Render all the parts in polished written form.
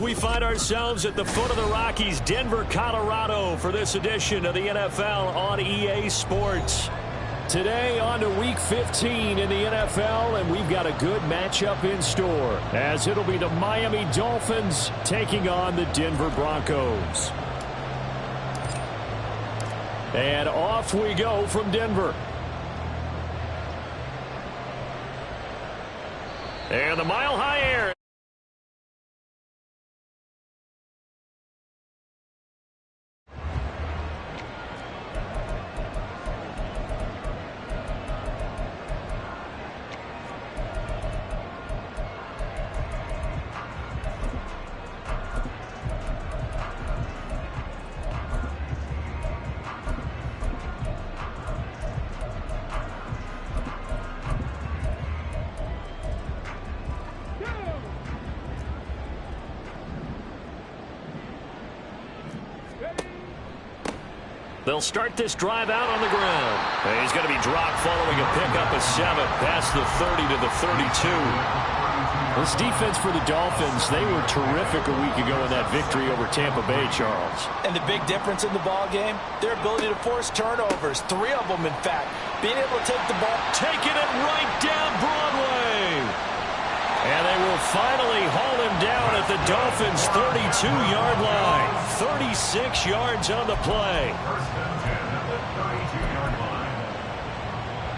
We find ourselves at the foot of the Rockies, Denver, Colorado, for this edition of the NFL on EA Sports. Today on to Week 15 in the NFL, and we've got a good matchup in store, as it'll be the Miami Dolphins taking on the Denver Broncos. And off we go from Denver. And the Mile High Air. They'll start this drive out on the ground. And he's going to be dropped following a pickup of 7 past the 30 to the 32. This defense for the Dolphins, they were terrific a week ago in that victory over Tampa Bay, Charles. And the big difference in the ball game, their ability to force turnovers, 3 of them in fact. Being able to take the ball. Taking it right down Broadway. And they will finally haul him down at the Dolphins' 32-yard line. 36 yards on the play.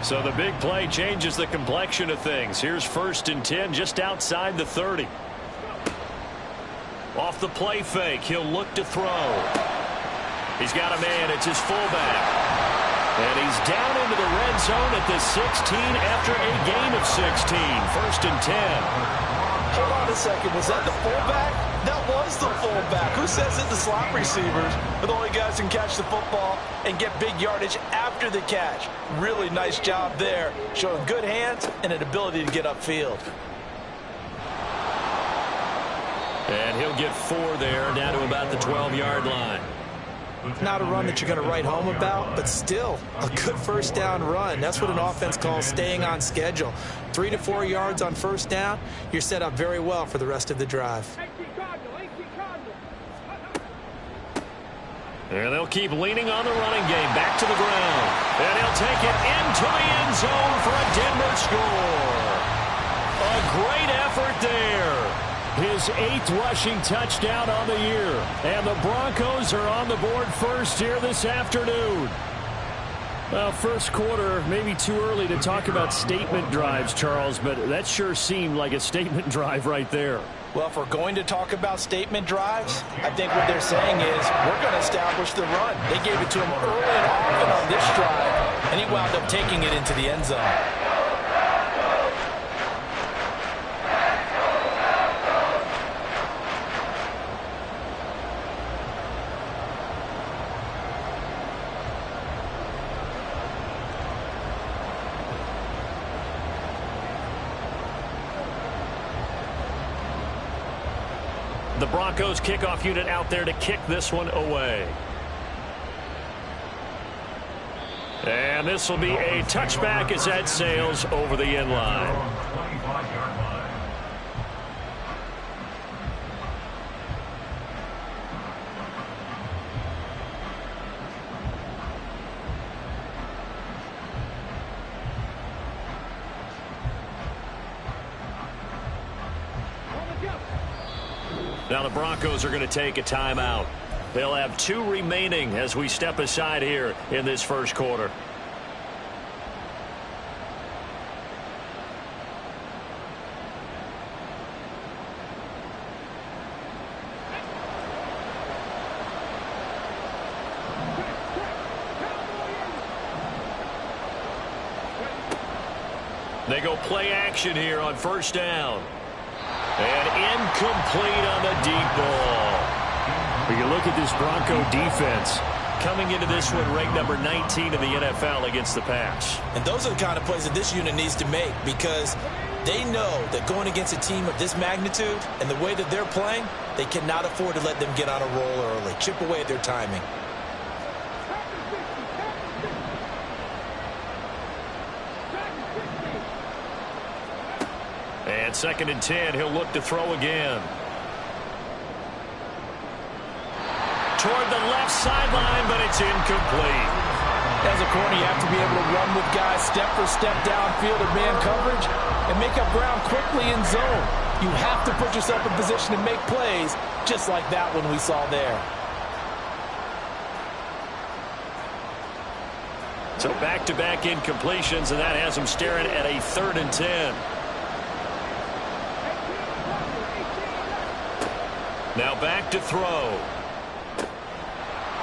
So the big play changes the complexion of things. Here's 1st and 10 just outside the 30. Off the play fake, he'll look to throw. He's got a man, it's his fullback. And he's down into the red zone at the 16 after a gain of 16. 1st and 10. Hold on a second. Was that the fullback? That was the fullback. Who says it? The slot receivers are the only guys who can catch the football and get big yardage after the catch. Really nice job there, showing good hands and an ability to get upfield. And he'll get 4 there, down to about the 12-yard line. Not a run that you're going to write home about, but still a good first down run. That's what an offense calls staying on schedule. 3 to 4 yards on first down, you're set up very well for the rest of the drive. And they'll keep leaning on the running game, back to the ground. And he'll take it into the end zone for a Denver score. A great effort there. His 8th rushing touchdown on the year. And the Broncos are on the board first here this afternoon. Well, first quarter, maybe too early to talk about statement drives, Charles, but that sure seemed like a statement drive right there. Well, if we're going to talk about statement drives, I think what they're saying is we're going to establish the run. They gave it to him early and often on this drive, and he wound up taking it into the end zone. The Broncos kickoff unit out there to kick this one away. And this will be a touchback as that sails over the end line. Now the Broncos are going to take a timeout. They'll have 2 remaining as we step aside here in this first quarter. They go play action here on first down. And incomplete on the deep ball. We can look at this Bronco defense coming into this one ranked number 19 in the NFL against the pass. And those are the kind of plays that this unit needs to make, because they know that going against a team of this magnitude and the way that they're playing, they cannot afford to let them get on a roll early. Chip away at their timing. And 2nd and 10, he'll look to throw again. toward the left sideline, but it's incomplete. As a corner, you have to be able to run with guys step for step downfield in man coverage and make up ground quickly in zone. You have to put yourself in position to make plays, just like that one we saw there. So back-to-back incompletions, and that has him staring at a 3rd and 10. Now back to throw.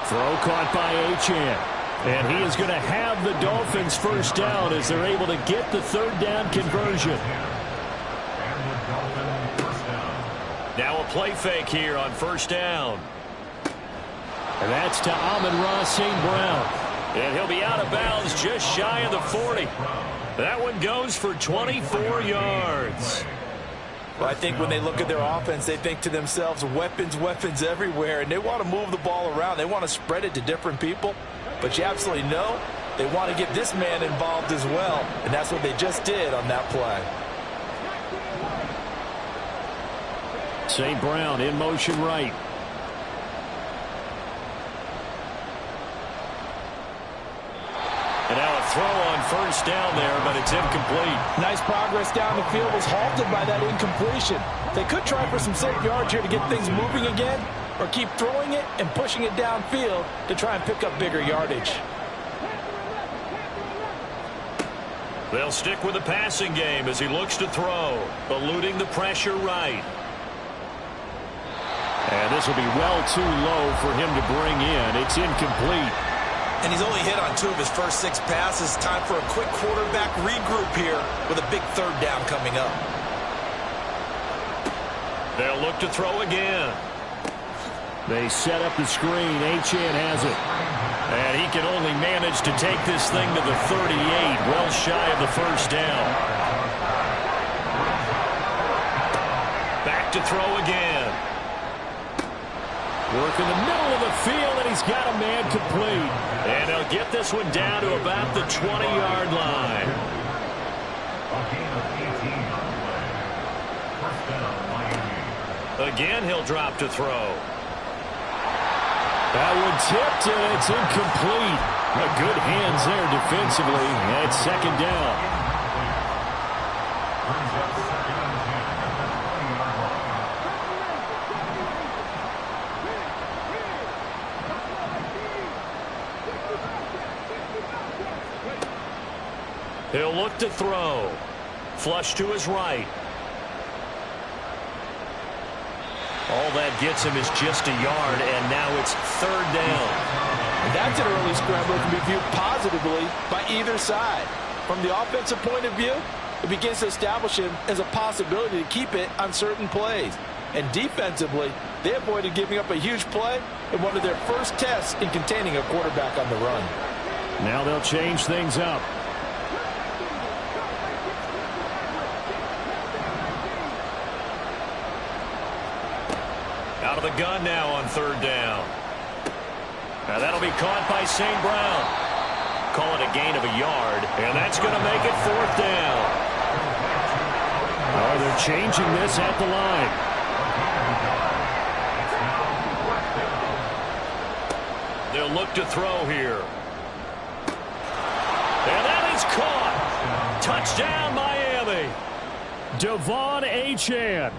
Throw caught by Achane. And he is going to have the Dolphins first down as they're able to get the 3rd down conversion. Now a play fake here on 1st down. And that's to Amon-Ra St. Brown. And he'll be out of bounds just shy of the 40. That one goes for 24 yards. Well, I think when they look at their offense, they think to themselves, weapons, weapons everywhere, and they want to move the ball around. They want to spread it to different people. But you absolutely know they want to get this man involved as well, and that's what they just did on that play. St. Brown in motion right. And now a throw on 1st down there, but it's incomplete. Nice progress down the field, was halted by that incompletion. They could try for some safe yards here to get things moving again, or keep throwing it and pushing it downfield to try and pick up bigger yardage. They'll stick with the passing game as he looks to throw, eluding the pressure right. And this will be well too low for him to bring in. It's incomplete. And he's only hit on 2 of his first 6 passes. Time for a quick quarterback regroup here with a big 3rd down coming up. They'll look to throw again. They set up the screen. Achane has it. And he can only manage to take this thing to the 38, well shy of the 1st down. Back to throw again. Work in the middle of the field, and he's got a man complete. And he'll get this one down to about the 20-yard line. Again, he'll drop to throw. That one tipped, and it's incomplete. Good hands there defensively, and it's 2nd down. He'll look to throw. Flush to his right. All that gets him is just a yard, and now it's 3rd down. And that's an early scramble that can be viewed positively by either side. From the offensive point of view, it begins to establish him as a possibility to keep it on certain plays. And defensively, they avoided giving up a huge play in one of their first tests in containing a quarterback on the run. Now they'll change things up. Out of the gun now on 3rd down. Now that'll be caught by St. Brown. Call it a gain of a yard, and that's going to make it 4th down. Oh, they're changing this at the line. They'll look to throw here. And that is caught. Touchdown, Miami. Devon Achane.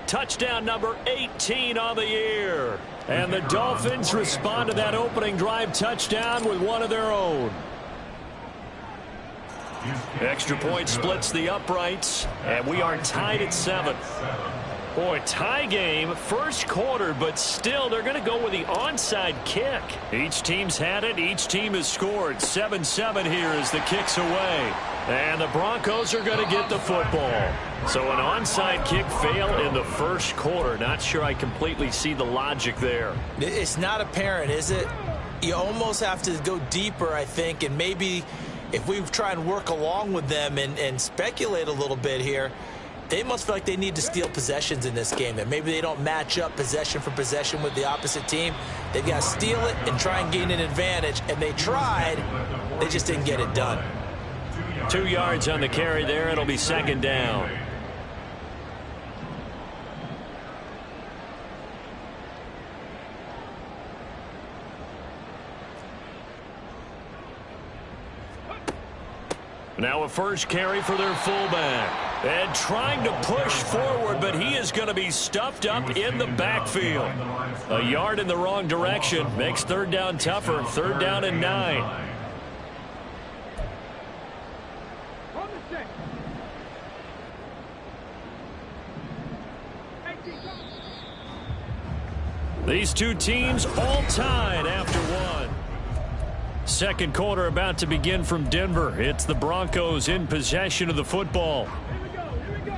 Touchdown number 18 on the year. And the Dolphins respond to that opening drive touchdown with one of their own. Extra point splits the uprights, and we are tied at 7. Boy, tie game, 1st quarter, but still they're going to go with the onside kick. Each team's had it. Each team has scored. 7-7 here as the kick's away. And the Broncos are going to get the football. So an onside kick fail in the 1st quarter. Not sure I completely see the logic there. It's not apparent, is it? You almost have to go deeper, I think, and maybe if we try and work along with them and speculate a little bit here, they must feel like they need to steal possessions in this game. That maybe they don't match up possession for possession with the opposite team. They've got to steal it and try and gain an advantage. And they tried. They just didn't get it done. 2 yards on the carry there. It'll be 2nd down. Now a first carry for their fullback. And trying to push forward, but he is going to be stuffed up in the backfield. A yard in the wrong direction makes third down tougher. Third down and 9. These two teams all tied after one. Second quarter about to begin from Denver. It's the Broncos in possession of the football.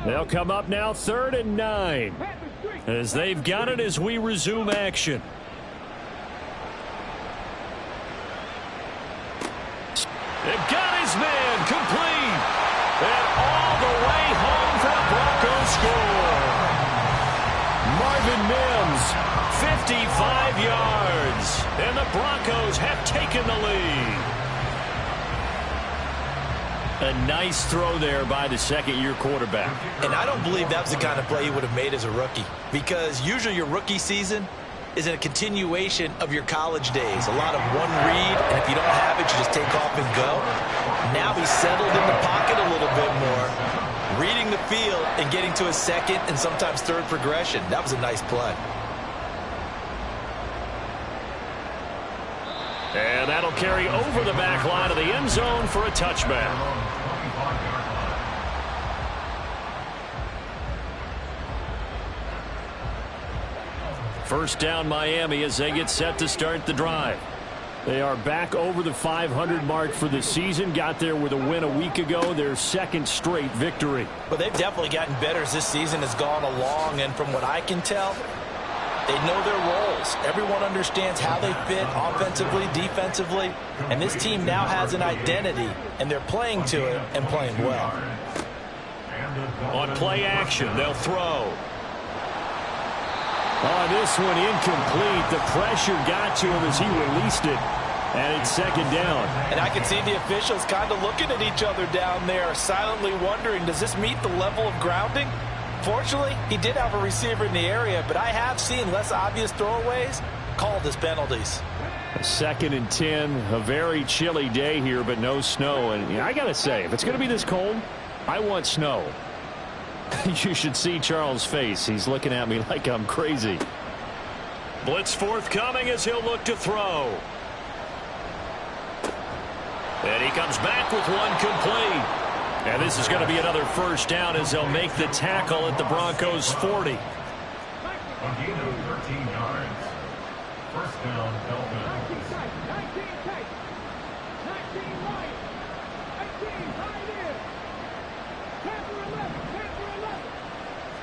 They'll come up now third and 9 as they've got it as we resume action. They've got his man complete. And all the way home for a Broncos score. Marvin Mims, 55 yards. And the Broncos have taken the lead. A nice throw there by the second-year quarterback. And I don't believe that was the kind of play he would have made as a rookie, because usually your rookie season is a continuation of your college days. A lot of one read, and if you don't have it, you just take off and go. Now he's settled in the pocket a little bit more, reading the field and getting to his second and sometimes third progression. That was a nice play. And that'll carry over the back line of the end zone for a touchback. First down Miami as they get set to start the drive. They are back over the 500 mark for the season. Got there with a win a week ago. Their second straight victory. But they've definitely gotten better as this season has gone along. And from what I can tell, they know their roles. Everyone understands how they fit offensively, defensively. And this team now has an identity, and they're playing to it and playing well. On play action, they'll throw. Oh, this one incomplete. The pressure got to him as he released it. And it's second down. And I can see the officials kind of looking at each other down there, silently wondering, does this meet the level of grounding? Fortunately, he did have a receiver in the area, but I have seen less obvious throwaways called as penalties. Second and 10, a very chilly day here, but no snow. And I got to say, if it's going to be this cold, I want snow. You should see Charles' face. He's looking at me like I'm crazy. Blitz forthcoming as he'll look to throw. And he comes back with one complete. And this is going to be another first down as they'll make the tackle at the Broncos 40. A gain of 13 yards. First down, Dolphins. 19 tight. 19 right. 18 right in. 10 for 11. 10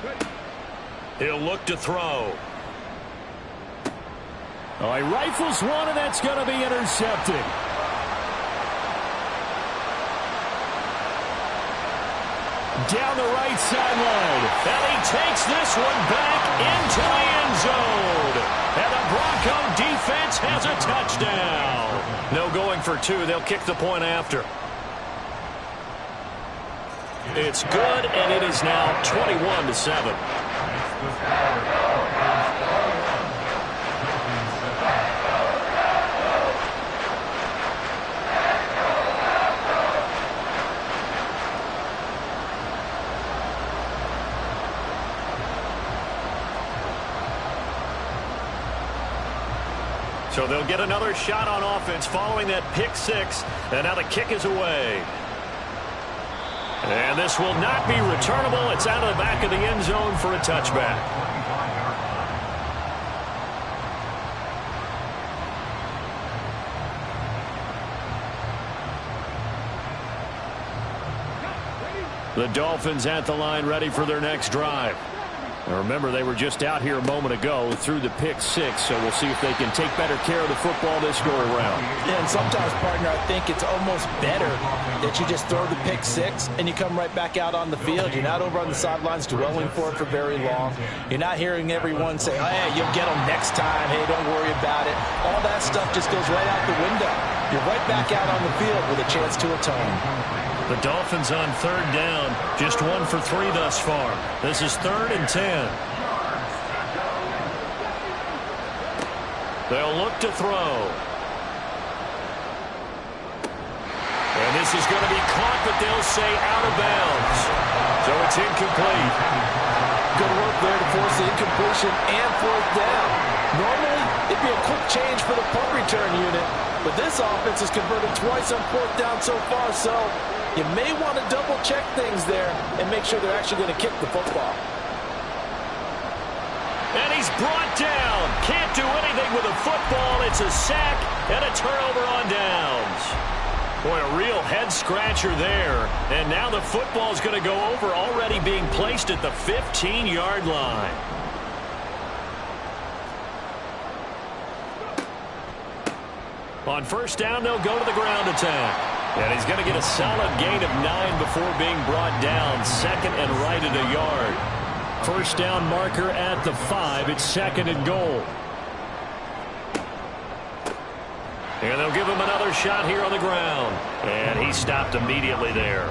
for 11. He'll look to throw. Oh, he rifles one, and that's going to be intercepted. Down the right sideline. And he takes this one back into the end zone. And the Bronco defense has a touchdown. No going for two. They'll kick the point after. It's good, and it is now 21-7. So they'll get another shot on offense following that pick six. And now the kick is away. And this will not be returnable. It's out of the back of the end zone for a touchback. The Dolphins at the line ready for their next drive. Now remember, they were just out here a moment ago through the pick six, so we'll see if they can take better care of the football this go-around. Yeah, and sometimes, partner, I think it's almost better that you just throw the pick six and you come right back out on the field. You're not over on the sidelines dwelling for it for very long. You're not hearing everyone say, oh, hey, you'll get them next time. Hey, don't worry about it. All that stuff just goes right out the window. You're right back out on the field with a chance to atone. The Dolphins on third down, just 1 for 3 thus far. This is 3rd and 10. They'll look to throw. And this This is going to be caught, but they'll say out of bounds. So it's incomplete. Good work there to force the incompletion and fourth down. Normally, it'd be a quick change for the punt return unit, but this offense has converted twice on fourth down so far, so you may want to double-check things there and make sure they're actually going to kick the football. And he's brought down. Can't do anything with a football. It's a sack and a turnover on downs. Boy, a real head-scratcher there. And now the football's going to go over, already being placed at the 15-yard line. On first down, they'll go to the ground attack. And he's going to get a solid gain of 9 before being brought down. Second and right at a yard. First down marker at the 5. It's second and goal. And they'll give him another shot here on the ground. And he stopped immediately there.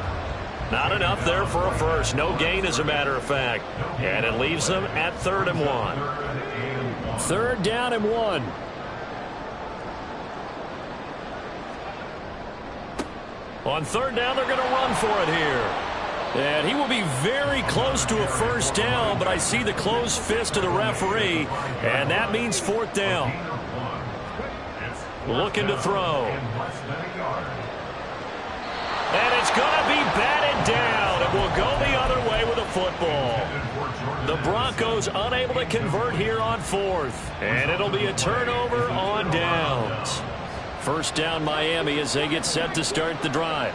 Not enough there for a first. No gain, as a matter of fact. And it leaves them at 3rd and 1. Third down and 1. On third down, they're going to run for it here. And he will be very close to a first down, but I see the closed fist of the referee, and that means fourth down. Looking to throw. And it's going to be batted down. It will go the other way with a football. The Broncos unable to convert here on fourth. And it'll be a turnover on downs. First down Miami as they get set to start the drive.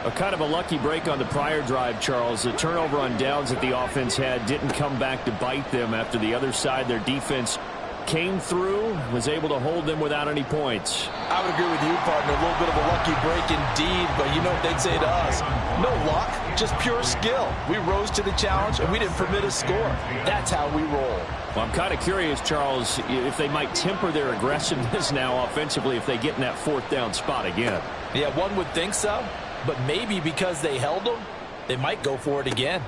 A kind of a lucky break on the prior drive, Charles. The turnover on downs that the offense had didn't come back to bite them after the other side. Their defense came through, was able to hold them without any points. I would agree with you, partner. A little bit of a lucky break indeed, but you know what they'd say to us. No luck, just pure skill. We rose to the challenge, and we didn't permit a score. That's how we roll. Well, I'm kind of curious, Charles, if they might temper their aggressiveness now offensively if they get in that fourth down spot again. Yeah, one would think so, but maybe because they held them, they might go for it again.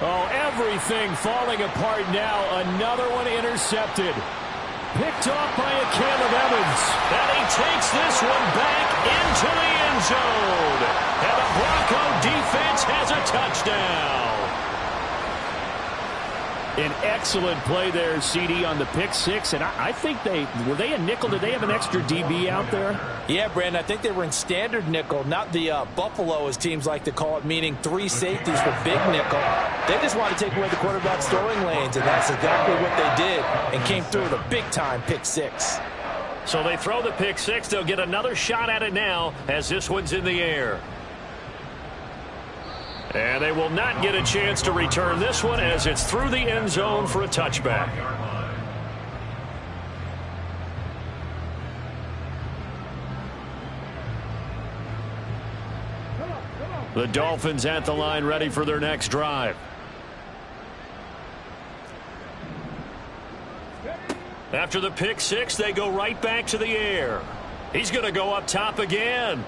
Oh, everything falling apart now. Another one intercepted. Picked off by a Caleb Evans. And he takes this one back into the end zone. And the Bronco defense has a touchdown. An excellent play there, CD, on the pick six. And I think were they a nickel? Did they have an extra DB out there? Yeah, Brandon, I think they were in standard nickel, not the Buffalo, as teams like to call it, meaning 3 safeties for big nickel. They just want to take away the quarterback's throwing lanes, and that's exactly what they did, and came through with a big-time pick six. So they throw the pick six. They'll get another shot at it now as this one's in the air. And they will not get a chance to return this one as it's through the end zone for a touchback. The Dolphins at the line, ready for their next drive. After the pick six, they go right back to the air. He's going to go up top again.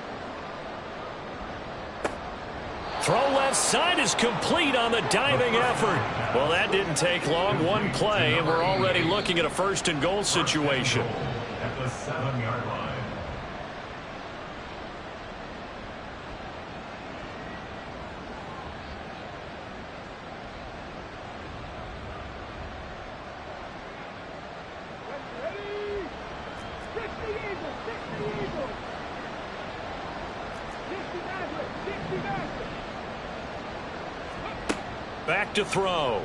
Throw left side is complete on the diving effort. Well, that didn't take long. One play, and we're already looking at a first and goal situation. At the 7-yard line. Back to throw.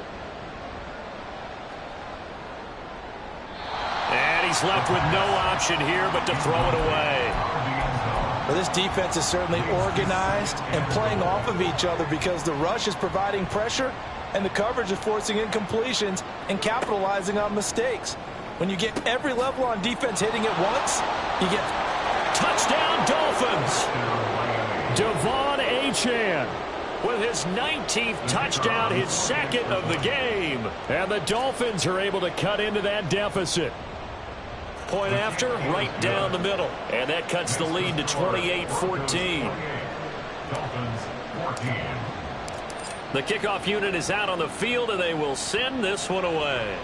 And he's left with no option here but to throw it away. Well, this defense is certainly organized and playing off of each other because the rush is providing pressure and the coverage is forcing incompletions and capitalizing on mistakes. When you get every level on defense hitting it once, you get touchdown Dolphins. Devon Achane with his 19th touchdown, his second of the game. And the Dolphins are able to cut into that deficit. Point after, right down the middle. And that cuts the lead to 28-14. Dolphins 14. The kickoff unit is out on the field, and they will send this one away.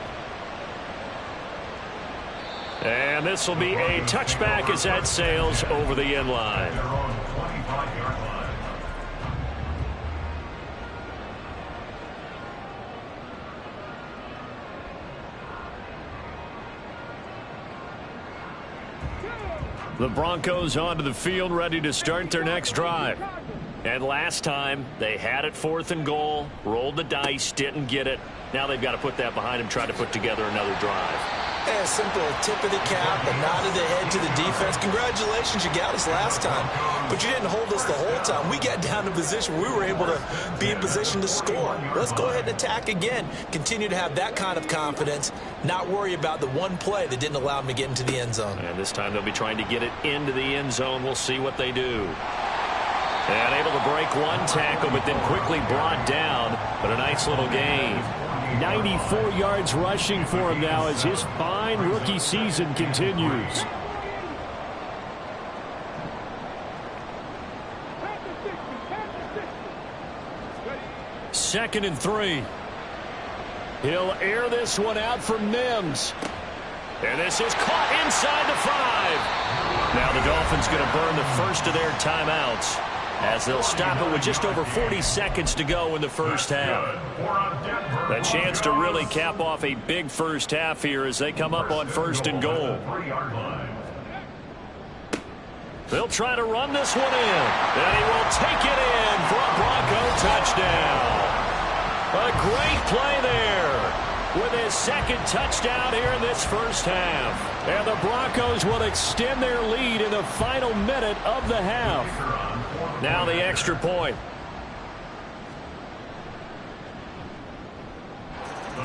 And this will be a touchback as that sails over the end line. They're on 25-yard line. The Broncos onto the field, ready to start their next drive. And last time, they had it 4th and goal, rolled the dice, didn't get it. Now they've got to put that behind them, try to put together another drive. A simple tip of the cap, a nod of the head to the defense. Congratulations, you got us last time, but you didn't hold us the whole time. We got down to position where we were able to be in position to score. Let's go ahead and attack again. Continue to have that kind of confidence, not worry about the one play that didn't allow them to get into the end zone. And this time they'll be trying to get it into the end zone. We'll see what they do. And able to break one tackle, but then quickly brought down. But a nice little gain. 94 yards rushing for him now as his fine rookie season continues. Second and 3. He'll air this one out from Mims. And this is caught inside the 5. Now the Dolphins going to burn the first of their timeouts, as they'll stop it with just over 40 seconds to go in the first half. A chance to really cap off a big first half here as they come up on 1st and goal. They'll try to run this one in, and he will take it in for a Bronco touchdown. A great play there with his second touchdown here in this first half. And the Broncos will extend their lead in the final minute of the half. Now the extra point.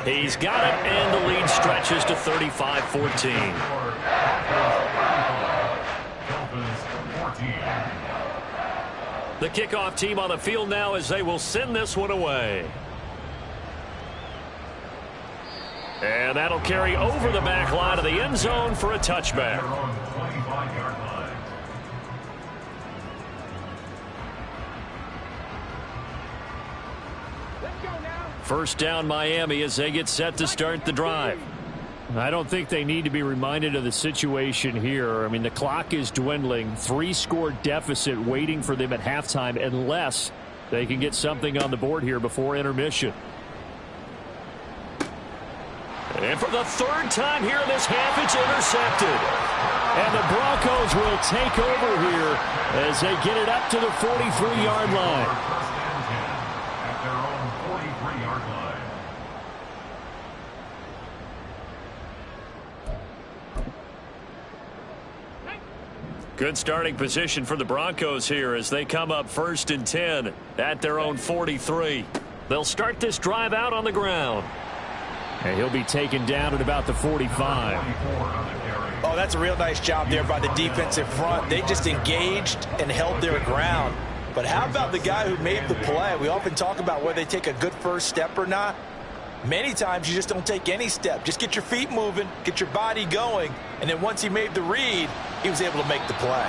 He's got it, and the lead stretches to 35-14. The kickoff team on the field now as they will send this one away. And that'll carry over the back line of the end zone for a touchback. First down Miami as they get set to start the drive. I don't think they need to be reminded of the situation here. I mean, the clock is dwindling. 3-score deficit waiting for them at halftime unless they can get something on the board here before intermission. And for the 3rd time here in this half, it's intercepted. And the Broncos will take over here as they get it up to the 43-yard line. Good starting position for the Broncos here as they come up 1st and 10 at their own 43. They'll start this drive out on the ground. And he'll be taken down at about the 45. Oh, that's a real nice job there by the defensive front. They just engaged and held their ground. But how about the guy who made the play? We often talk about whether they take a good first step or not. Many times you just don't take any step. Just get your feet moving, get your body going, and then once he made the read, he was able to make the play.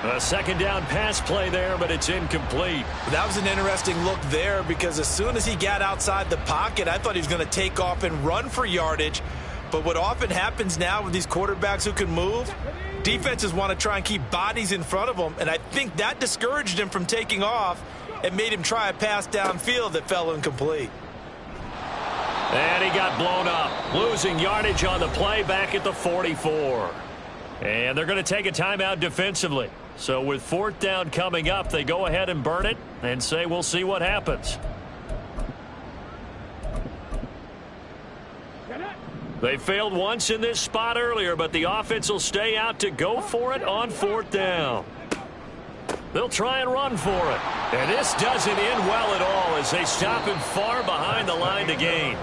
A second down pass play there, but it's incomplete. That was an interesting look there because as soon as he got outside the pocket, I thought he was going to take off and run for yardage. But what often happens now with these quarterbacks who can move, defenses want to try and keep bodies in front of them, and I think that discouraged him from taking off and made him try a pass downfield that fell incomplete. And he got blown up, losing yardage on the play back at the 44. And they're going to take a timeout defensively. So with 4th down coming up, they go ahead and burn it and say we'll see what happens. They failed once in this spot earlier, but the offense will stay out to go for it on 4th down. They'll try and run for it. And this doesn't end well at all as they stop him far behind the line to gain.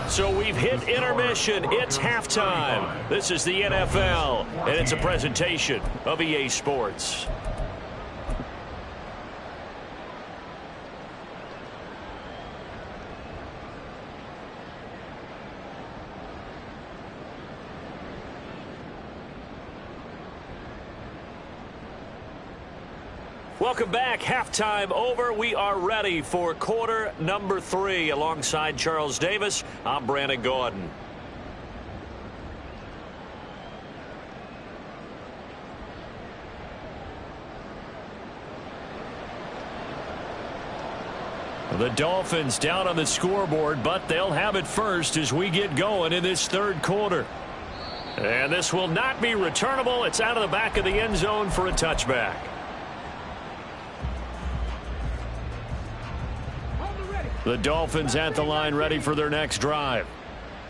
So we've hit intermission. It's halftime. This is the NFL, and it's a presentation of EA Sports. Welcome back. Halftime over. We are ready for quarter number 3. Alongside Charles Davis, I'm Brandon Gordon. The Dolphins down on the scoreboard, but they'll have it first as we get going in this 3rd quarter. And this will not be returnable. It's out of the back of the end zone for a touchback. The Dolphins at the line ready for their next drive.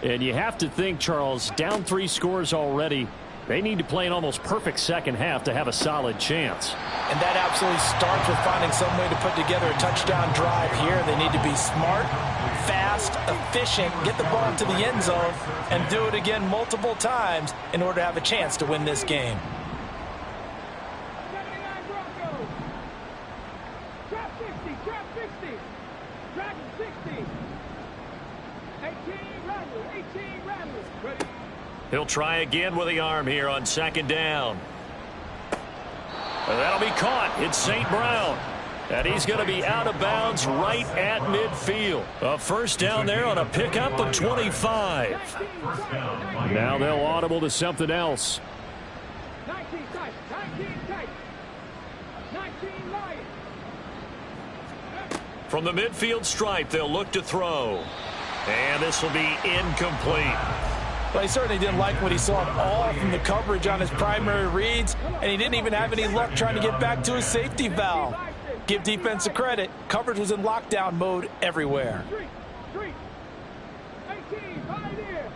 And you have to think, Charles, down 3 scores already. They need to play an almost perfect second half to have a solid chance. And that absolutely starts with finding some way to put together a touchdown drive here. They need to be smart, fast, efficient, get the ball to the end zone, and do it again multiple times in order to have a chance to win this game. Broncos. Trap 60, trap 60. Dragon 60. 18 rattlers, 18 rattlers. Ready. He'll try again with the arm here on second down. That'll be caught. It's St. Brown. And he's going to be out of bounds right at midfield. A first down there on a pickup of 25. Now they'll audible to something else. 19 tight, 19 tight. 19 Lions. From the midfield stripe, they'll look to throw. And this will be incomplete. Well, he certainly didn't like what he saw at all from the coverage on his primary reads, and he didn't even have any luck trying to get back to his safety valve. Give defense a credit. Coverage was in lockdown mode everywhere. 18, right here.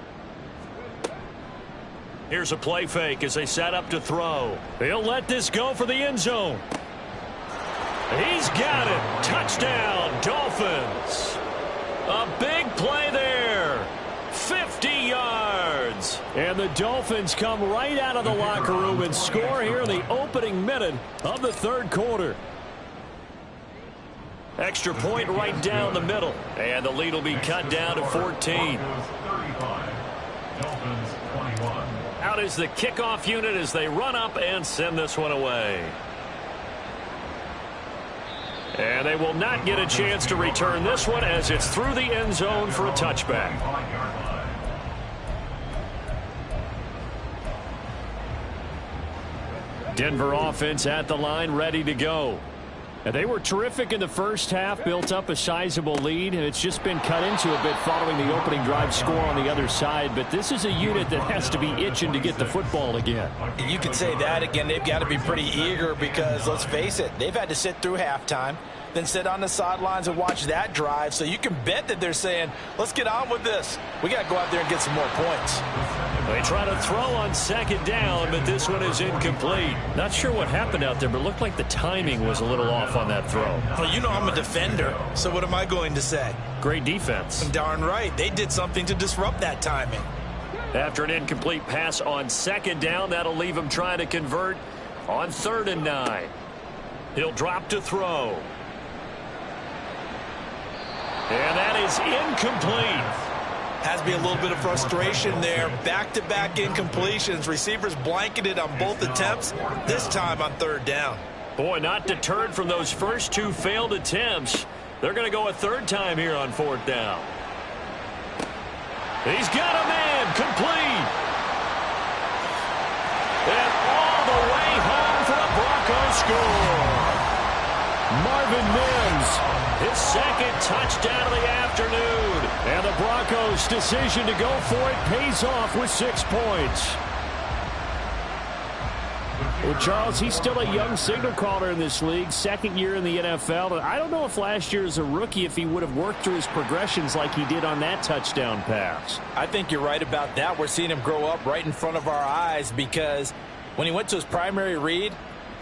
Here's a play fake as they set up to throw. They'll let this go for the end zone. He's got it. Touchdown, Dolphins. A big play there. 50 yards. And the Dolphins come right out of the locker room and score here in the opening minute of the third quarter. Extra point right down the middle. And the lead will be cut down to 14. Out is the kickoff unit as they run up and send this one away. And they will not get a chance to return this one as it's through the end zone for a touchback. Denver offense at the line ready to go. And they were terrific in the first half, built up a sizable lead, and it's just been cut into a bit following the opening drive score on the other side. But this is a unit that has to be itching to get the football again. And you could say that again. They've got to be pretty eager because, let's face it, they've had to sit through halftime, then sit on the sidelines and watch that drive. So you can bet that they're saying, let's get on with this. We got to go out there and get some more points. They try to throw on second down, but this one is incomplete. Not sure what happened out there, but it looked like the timing was a little off on that throw. Well, you know I'm a defender, so what am I going to say? Great defense. Darn right. They did something to disrupt that timing. After an incomplete pass on second down, that'll leave him trying to convert on 3rd and 9. He'll drop to throw. And that is incomplete. Has to be a little bit of frustration there. Back-to-back incompletions. Receivers blanketed on both attempts, this time on 3rd down. Boy, not deterred from those first 2 failed attempts. They're going to go a 3rd time here on 4th down. He's got a man, complete. And all the way home for a Broncos score. Marvin Mims, his second touchdown of the afternoon. And the Broncos' decision to go for it pays off with 6 points. Well, Charles, he's still a young signal caller in this league, 2nd year in the NFL. But I don't know if last year as a rookie if he would have worked through his progressions like he did on that touchdown pass. I think you're right about that. We're seeing him grow up right in front of our eyes because when he went to his primary read,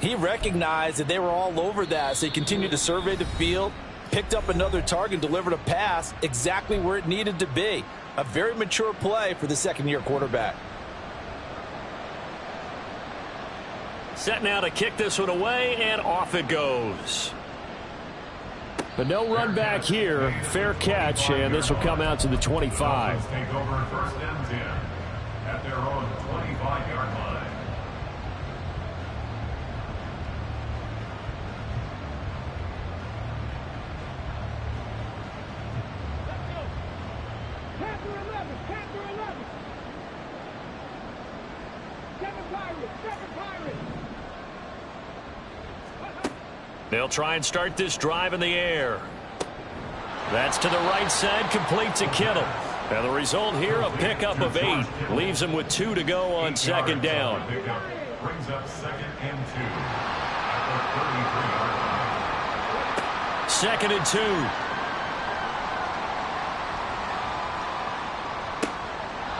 he recognized that they were all over that, so he continued to survey the field, picked up another target, delivered a pass exactly where it needed to be. A very mature play for the 2nd-year quarterback. Set now to kick this one away, and off it goes. But no run back here. Fair catch, and this will come out to the 25. Take over 1st and 10 at their own 25-yard line. They'll try and start this drive in the air. That's to the right side, complete to Kittle. And the result here, a pickup of 8. Leaves him with 2 to go on second down. Brings up 2nd and 2 at the 33-yard line. 2nd and 2.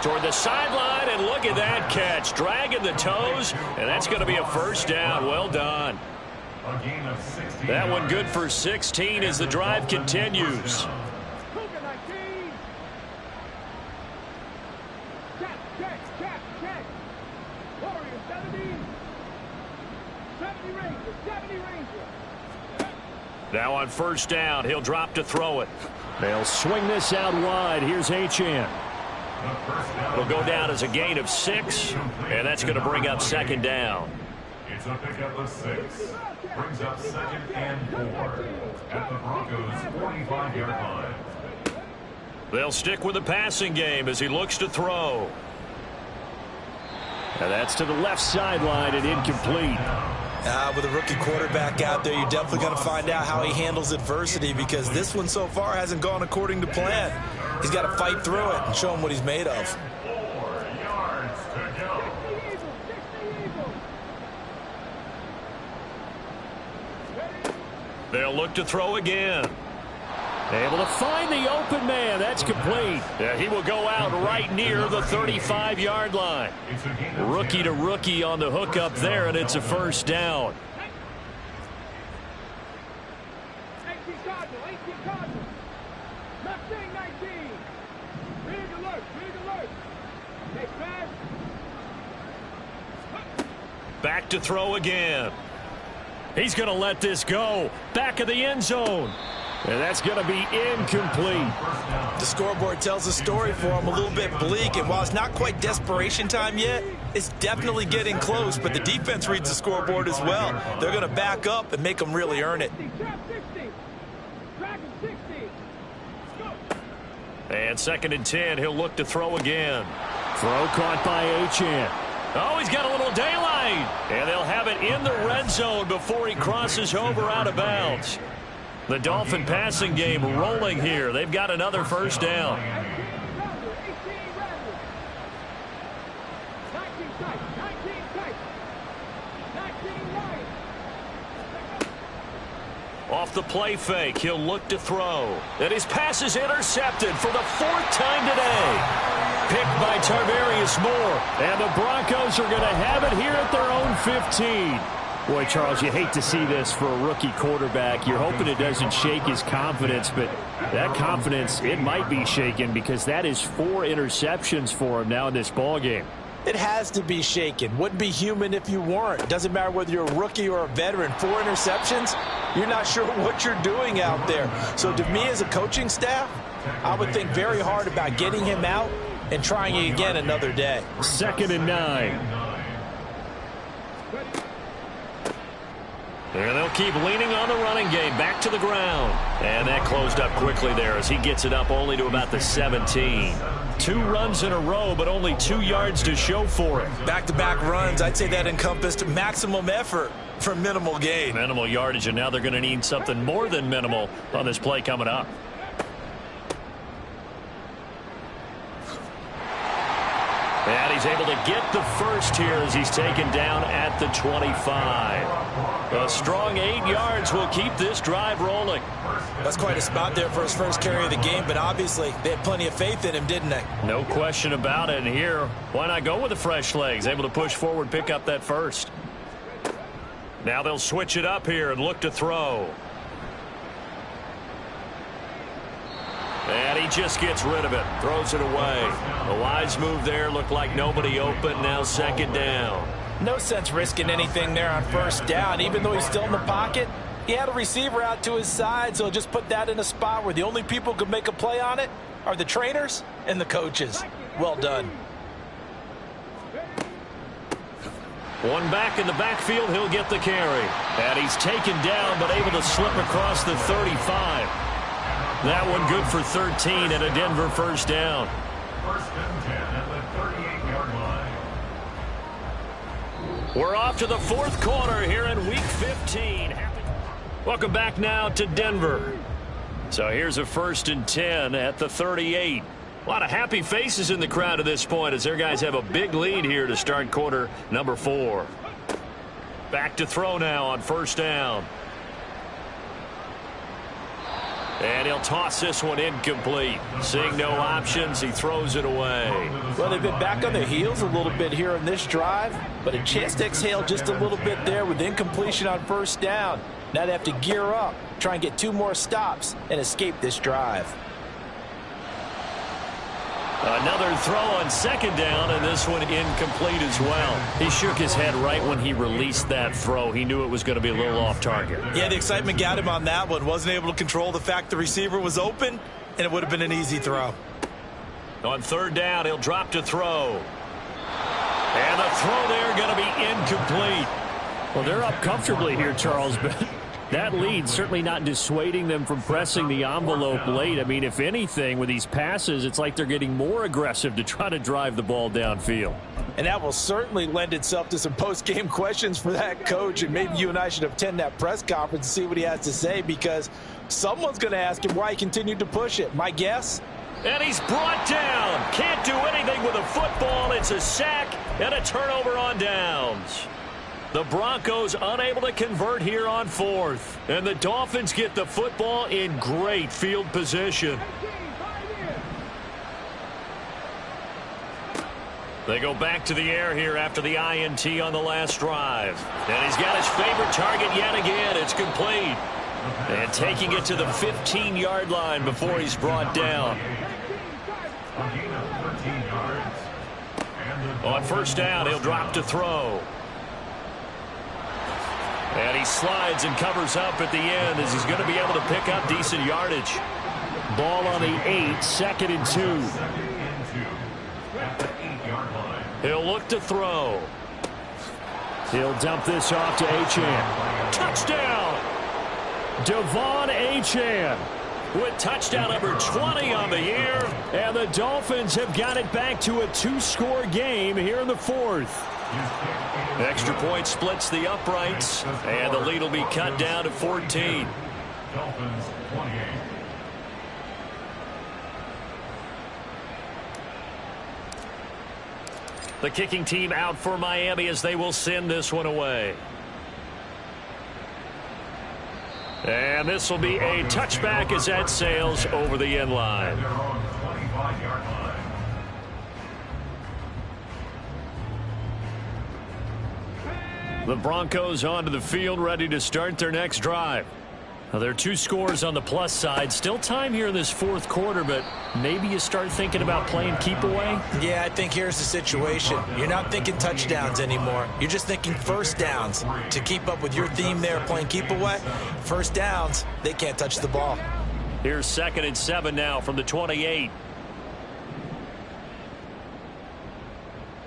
Toward the sideline, and look at that catch. Dragging the toes, and that's going to be a first down. Well done. A gain of 16 That one good for 16 as the drive continues. Cougar 19. Check, check, check, check. Warrior 70. 70 Rangers, 70 Rangers. Now on first down, he'll drop to throw it. They'll swing this out wide. Here's Achane. It'll go down as a gain of 6, and that's going to bring up second down. It's a pickup of 6. Brings up 2nd and 4 at the Broncos' 45-yard line. They'll stick with the passing game as he looks to throw. And that's to the left sideline and incomplete. With a rookie quarterback out there, you're definitely going to find out how he handles adversity, because this one so far hasn't gone according to plan. He's got to fight through it and show him what he's made of. 4 yards to go. 60 Eagles, 60 Eagles. They'll look to throw again. Able to find the open man. That's complete. Yeah, he will go out right near the 35-yard line. It's a gain of Rookie 10. to rookie on the hook up there, and it's a first down. 18 Cardinal, 18 Cardinal. Left wing 19. Big alert, big alert. They pass. Back to throw again. He's going to let this go. Back of the end zone. And that's going to be incomplete. The scoreboard tells a story for him, a little bit bleak, and while it's not quite desperation time yet, it's definitely getting close, but the defense reads the scoreboard as well. They're going to back up and make them really earn it. 60, trap 60. Dragon 60. Go. And 2nd and 10, he'll look to throw again. Throw caught by Achane. Oh, he's got a little daylight. And they'll have it in the red zone before he crosses over out of bounds. The Dolphin passing game rolling here. They've got another first down. 18 Rattler, 18 Rattler. 19 tight, 19 tight. 19 Lions. Off the play fake, he'll look to throw. And his pass is intercepted for the 4th time today. Picked by Tarvarius Moore. And the Broncos are going to have it here at their own 15. Boy, Charles, you hate to see this for a rookie quarterback. You're hoping it doesn't shake his confidence, but that confidence, it might be shaken because that is 4 interceptions for him now in this ballgame. It has to be shaken. Wouldn't be human if you weren't. Doesn't matter whether you're a rookie or a veteran. 4 interceptions, you're not sure what you're doing out there. So to me as a coaching staff, I would think very hard about getting him out and trying it again another day. 2nd and 9. And they'll keep leaning on the running game back to the ground. And that closed up quickly there as he gets it up only to about the 17. 2 runs in a row, but only 2 yards to show for it. Back-to-back runs, I'd say that encompassed maximum effort for minimal gain. Minimal yardage, and now they're going to need something more than minimal on this play coming up. And he's able to get the first here as he's taken down at the 25. A strong 8 yards will keep this drive rolling. That's quite a spot there for his first carry of the game, but obviously they had plenty of faith in him, didn't they? No question about it. And here, why not go with the fresh legs? Able to push forward, pick up that first. Now they'll switch it up here and look to throw. And he just gets rid of it. Throws it away. A wise move there. Looked like nobody open. Now 2nd down. No sense risking anything there on first down. Even though he's still in the pocket, he had a receiver out to his side, so just put that in a spot where the only people who could make a play on it are the trainers and the coaches. Well done. One back in the backfield. He'll get the carry. And he's taken down but able to slip across the 35. That one good for 13 and a Denver first down. 1st and 10 at the 38-yard line. We're off to the 4th quarter here in Week 15. Welcome back now to Denver. So here's a 1st and 10 at the 38. A lot of happy faces in the crowd at this point as their guys have a big lead here to start quarter number 4. Back to throw now on first down. And he'll toss this one incomplete. Seeing no options, he throws it away. Well, they've been back on their heels a little bit here on this drive, but a chance to exhale just a little bit there with incompletion on first down. Now they have to gear up, try and get 2 more stops, and escape this drive. Another throw on second down, and this one incomplete as well. He shook his head right when he released that throw. He knew it was going to be a little off target. Yeah, the excitement got him on that one. Wasn't able to control the fact the receiver was open, and it would have been an easy throw. On third down, he'll drop to throw. And the throw there going to be incomplete. Well, they're up comfortably here, Charles, but that lead certainly not dissuading them from pressing the envelope late. I mean, if anything, with these passes, it's like they're getting more aggressive to try to drive the ball downfield. And that will certainly lend itself to some post-game questions for that coach, and maybe you and I should attend that press conference and see what he has to say, because someone's going to ask him why he continued to push it. My guess? And he's brought down. Can't do anything with a football. It's a sack and a turnover on downs. The Broncos unable to convert here on fourth. And the Dolphins get the football in great field position. They go back to the air here after the INT on the last drive. And he's got his favorite target yet again. It's complete. And taking it to the 15-yard line before he's brought down. On first down, he'll drop to throw. And he slides and covers up at the end as he's going to be able to pick up decent yardage. Ball on the 8, 2nd and 2. He'll look to throw. He'll dump this off to Achane. Touchdown! Devon Achane with touchdown number 20 on the year. And the Dolphins have got it back to a 2-score game here in the 4th. Extra point splits the uprights, and the lead will be cut down to 14. Dolphins 28. The kicking team out for Miami as they will send this one away. And this will be a touchback as that sails over the end line. They're on the 25-yard line. The Broncos onto the field, ready to start their next drive. Now, there are 2 scores on the plus side. Still time here in this 4th quarter, but maybe you start thinking about playing keep away. Yeah, I think here's the situation. You're not thinking touchdowns anymore. You're just thinking first downs. To keep up with your theme there, playing keep away, first downs, they can't touch the ball. Here's 2nd and 7 now from the 28.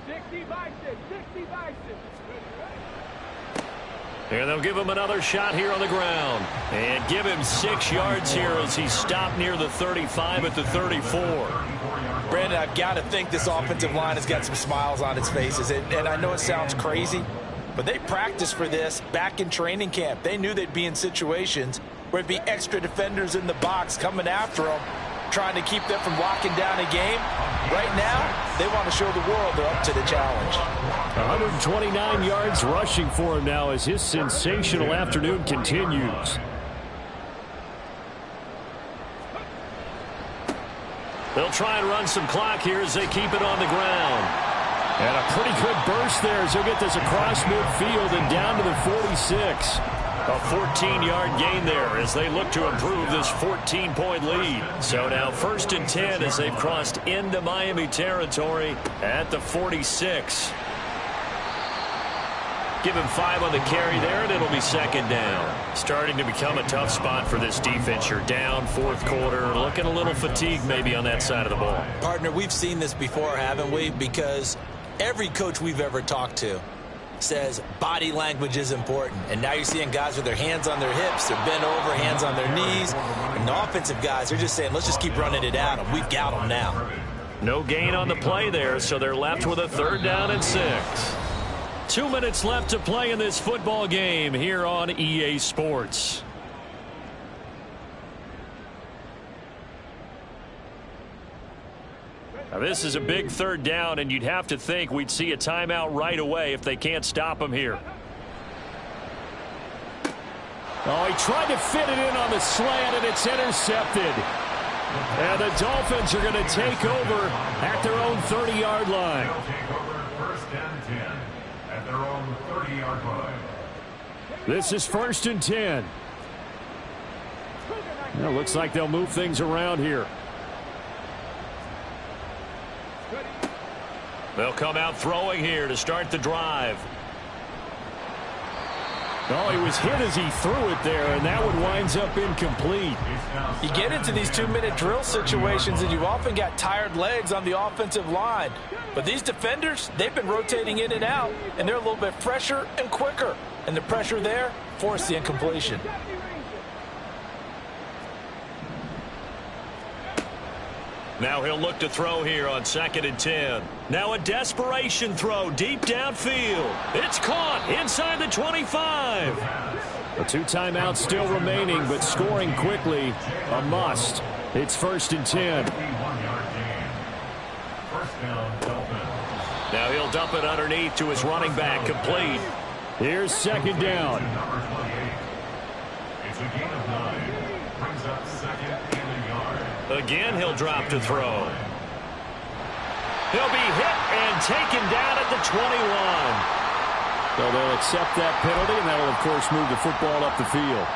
60 by 6, 60 by 6. And they'll give him another shot here on the ground. And give him 6 yards here as he stopped near the 35 at the 34. Brandon, I've got to think this offensive line has got some smiles on its faces. And I know it sounds crazy, but they practiced for this back in training camp. They knew they'd be in situations where it'd be extra defenders in the box coming after them, trying to keep them from locking down a game. Right now, they want to show the world they're up to the challenge. 129 yards rushing for him now as his sensational afternoon continues. They'll try and run some clock here as they keep it on the ground. And a pretty good burst there as he'll get this across midfield and down to the 46. A 14-yard gain there as they look to improve this 14-point lead. So now 1st and 10 as they've crossed into Miami territory at the 46. Give him 5 on the carry there, and it'll be 2nd down. Starting to become a tough spot for this defense. You're down 4th quarter, looking a little fatigued maybe on that side of the ball. Partner, we've seen this before, haven't we? Because every coach we've ever talked to says body language is important. And now you're seeing guys with their hands on their hips, they're bent over, hands on their knees. And the offensive guys are just saying, let's just keep running it at them. We've got them now. No gain on the play there, so they're left with a 3rd down and 6. 2 minutes left to play in this football game here on EA Sports. Now, this is a big third down, and you'd have to think we'd see a timeout right away if they can't stop him here. Oh, he tried to fit it in on the slant, and it's intercepted. And the Dolphins are going to take over at their own 30-yard line. They'll take over first and 10 at their own 30-yard line. This is 1st and 10. Well, looks like they'll move things around here. They'll come out throwing here to start the drive. Oh, he was hit as he threw it there, and that one winds up incomplete. You get into these 2-minute drill situations, and you've often got tired legs on the offensive line. But these defenders, they've been rotating in and out, and they're a little bit fresher and quicker. And the pressure there forced the incompletion. Now he'll look to throw here on 2nd and 10. Now a desperation throw deep downfield. It's caught inside the 25. A 2 timeouts still remaining, but scoring quickly a must. It's 1st and 10. Now he'll dump it underneath to his running back, complete. Here's 2nd down. It's a gain of 9. Brings up 2nd and a yard. Again, he'll drop to throw. He'll be hit and taken down at the 21. So they'll accept that penalty, and that'll, of course, move the football up the field.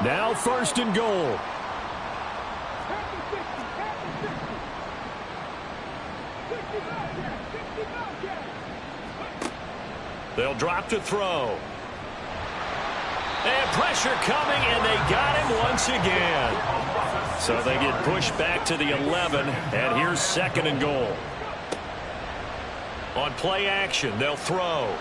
Now 1st and goal. They'll drop to throw. And pressure coming, and they got him once again. So they get pushed back to the 11, and here's 2nd and goal. On play action, they'll throw.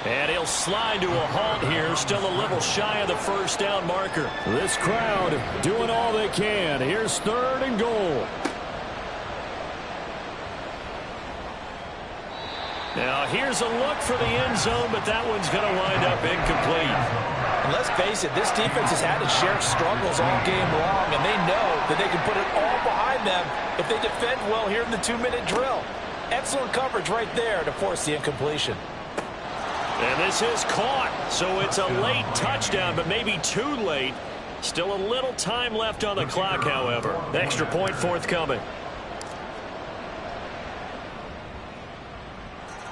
And he'll slide to a halt here, still a little shy of the 1st down marker. This crowd doing all they can. Here's 3rd and goal. Now here's a look for the end zone, but that one's going to wind up incomplete. And let's face it, this defense has had its share of struggles all game long, and they know that they can put it all behind them if they defend well here in the 2-minute drill. Excellent coverage right there to force the incompletion. And this is caught, so it's a late touchdown, but maybe too late. Still a little time left on the clock, however. Extra point forthcoming.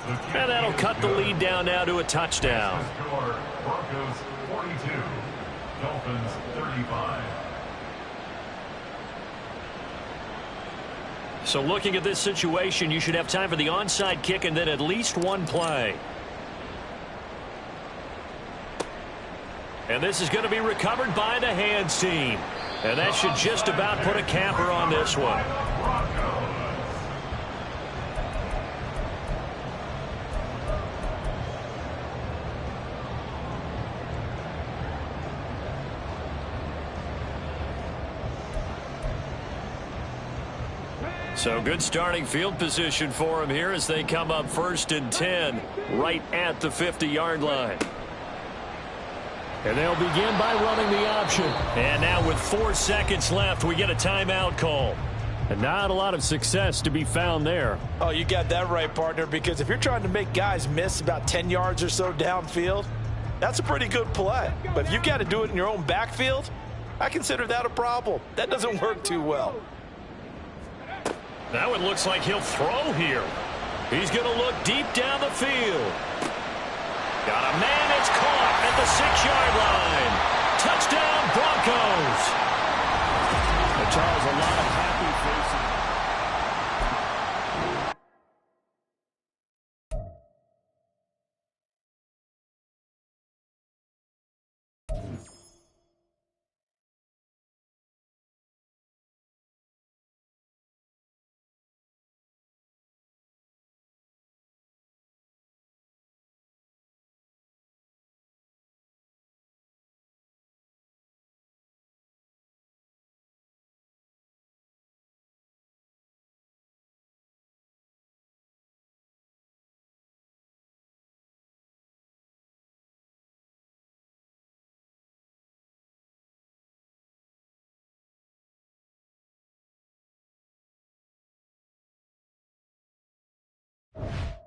And that'll cut the lead down now to a touchdown. Broncos 42, Dolphins 35. So looking at this situation, you should have time for the onside kick and then at least one play. And this is going to be recovered by the hands team. And that should just about put a capper on this one. So good starting field position for him here as they come up 1st and 10 right at the 50-yard line. And they'll begin by running the option. And now with 4 seconds left, we get a timeout call. And not a lot of success to be found there. Oh, you got that right, partner, because if you're trying to make guys miss about 10 yards or so downfield, that's a pretty good play. But if you've got to do it in your own backfield, I consider that a problem. That doesn't work too well. Now it looks like he'll throw here. He's going to look deep down the field. Got a man, it's caught at the 6-yard line. Touchdown, Broncos. Charles, a lot of Cardinal.